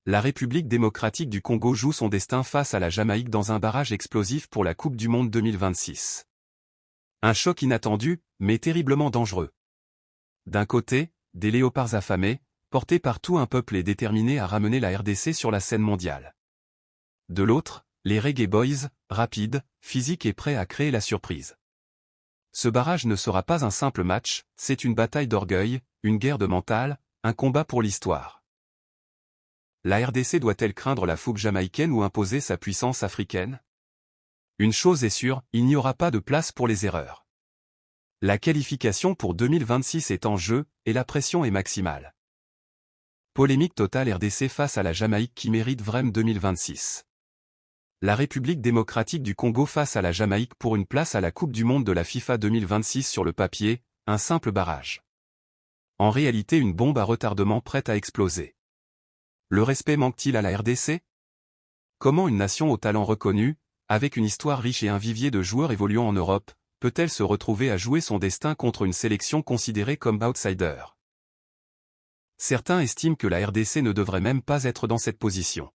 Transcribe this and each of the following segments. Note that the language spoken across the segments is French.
La République démocratique du Congo joue son destin face à la Jamaïque dans un barrage explosif pour la Coupe du Monde 2026. Un choc inattendu, mais terriblement dangereux. D'un côté, des léopards affamés, portés par tout un peuple et déterminés à ramener la RDC sur la scène mondiale. De l'autre, les Reggae Boys, rapides, physiques et prêts à créer la surprise. Ce barrage ne sera pas un simple match, c'est une bataille d'orgueil, une guerre de mental, un combat pour l'histoire. La RDC doit-elle craindre la fougue jamaïcaine ou imposer sa puissance africaine? Une chose est sûre, il n'y aura pas de place pour les erreurs. La qualification pour 2026 est en jeu, et la pression est maximale. Polémique totale RDC face à la Jamaïque qui mérite vraiment 2026. La République démocratique du Congo face à la Jamaïque pour une place à la Coupe du Monde de la FIFA 2026 sur le papier, un simple barrage. En réalité une bombe à retardement prête à exploser. Le respect manque-t-il à la RDC? Comment une nation au talent reconnu, avec une histoire riche et un vivier de joueurs évoluant en Europe, peut-elle se retrouver à jouer son destin contre une sélection considérée comme outsider? Certains estiment que la RDC ne devrait même pas être dans cette position.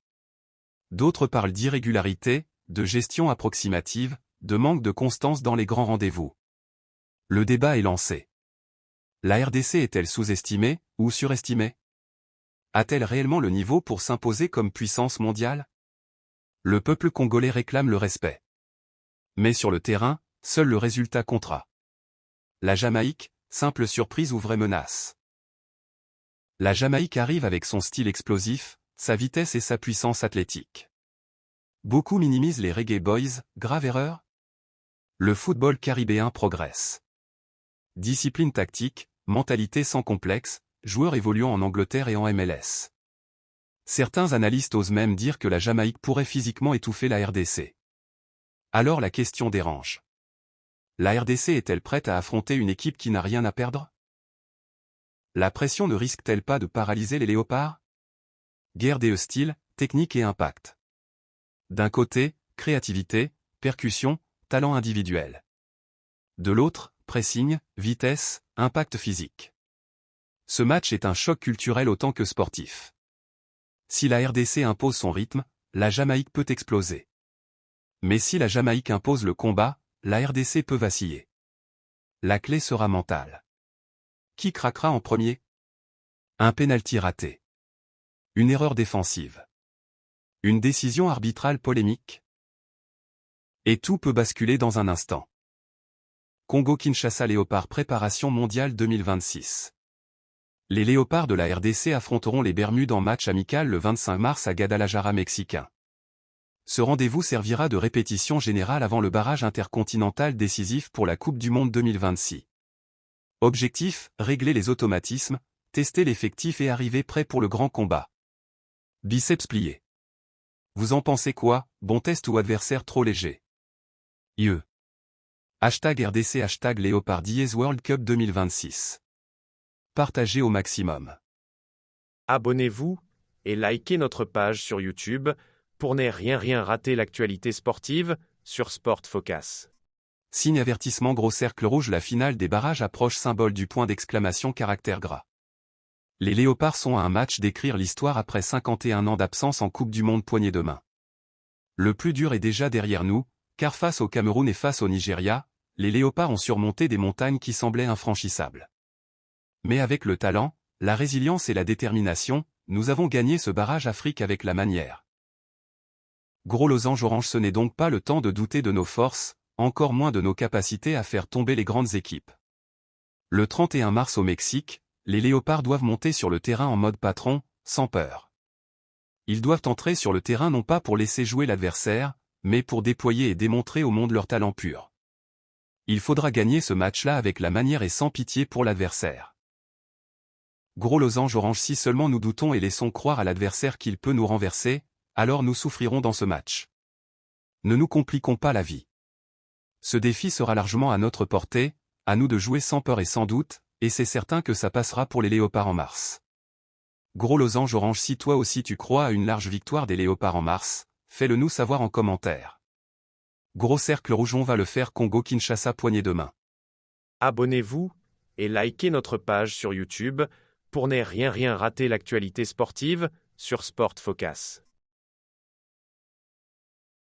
D'autres parlent d'irrégularité, de gestion approximative, de manque de constance dans les grands rendez-vous. Le débat est lancé. La RDC est-elle sous-estimée, ou surestimée? A-t-elle réellement le niveau pour s'imposer comme puissance mondiale? Le peuple congolais réclame le respect. Mais sur le terrain, seul le résultat comptera. La Jamaïque, simple surprise ou vraie menace? La Jamaïque arrive avec son style explosif, sa vitesse et sa puissance athlétique. Beaucoup minimisent les Reggae Boys, grave erreur? Le football caribéen progresse. Discipline tactique, mentalité sans complexe, joueurs évoluant en Angleterre et en MLS. Certains analystes osent même dire que la Jamaïque pourrait physiquement étouffer la RDC. Alors la question dérange. La RDC est-elle prête à affronter une équipe qui n'a rien à perdre? La pression ne risque-t-elle pas de paralyser les léopards? Guerre des styles, technique et impact. D'un côté, créativité, percussion, talent individuel. De l'autre, pressing, vitesse, impact physique. Ce match est un choc culturel autant que sportif. Si la RDC impose son rythme, la Jamaïque peut exploser. Mais si la Jamaïque impose le combat, la RDC peut vaciller. La clé sera mentale. Qui craquera en premier? Un pénalty raté. Une erreur défensive. Une décision arbitrale polémique. Et tout peut basculer dans un instant. Congo-Kinshasa Léopard préparation mondiale 2026. Les Léopards de la RDC affronteront les Bermudes en match amical le 25 mars à Guadalajara mexicain. Ce rendez-vous servira de répétition générale avant le barrage intercontinental décisif pour la Coupe du Monde 2026. Objectif, régler les automatismes, tester l'effectif et arriver prêt pour le grand combat. Biceps pliés. Vous en pensez quoi, bon test ou adversaire trop léger? IE. #RDC #Léopard World Cup 2026. Partagez au maximum. Abonnez-vous et likez notre page sur YouTube pour ne rien rater l'actualité sportive sur Sport Focus. Signe avertissement gros cercle rouge. La finale des barrages approche, symbole du point d'exclamation caractère gras. Les Léopards sont à un match d'écrire l'histoire après 51 ans d'absence en Coupe du Monde poignée de main. Le plus dur est déjà derrière nous, car face au Cameroun et face au Nigeria, les Léopards ont surmonté des montagnes qui semblaient infranchissables. Mais avec le talent, la résilience et la détermination, nous avons gagné ce barrage Afrique avec la manière. Gros losange orange, ce n'est donc pas le temps de douter de nos forces, encore moins de nos capacités à faire tomber les grandes équipes. Le 31 mars au Mexique, les Léopards doivent monter sur le terrain en mode patron, sans peur. Ils doivent entrer sur le terrain non pas pour laisser jouer l'adversaire, mais pour déployer et démontrer au monde leur talent pur. Il faudra gagner ce match-là avec la manière et sans pitié pour l'adversaire. Gros losange orange, si seulement nous doutons et laissons croire à l'adversaire qu'il peut nous renverser, alors nous souffrirons dans ce match. Ne nous compliquons pas la vie. Ce défi sera largement à notre portée, à nous de jouer sans peur et sans doute, et c'est certain que ça passera pour les Léopards en mars. Gros losange orange, si toi aussi tu crois à une large victoire des Léopards en mars, fais-le nous savoir en commentaire. Gros cercle rouge, on va le faire. Congo-Kinshasa poignée de main. Abonnez-vous et likez notre page sur YouTube pour ne rien rater l'actualité sportive sur Sport Focus.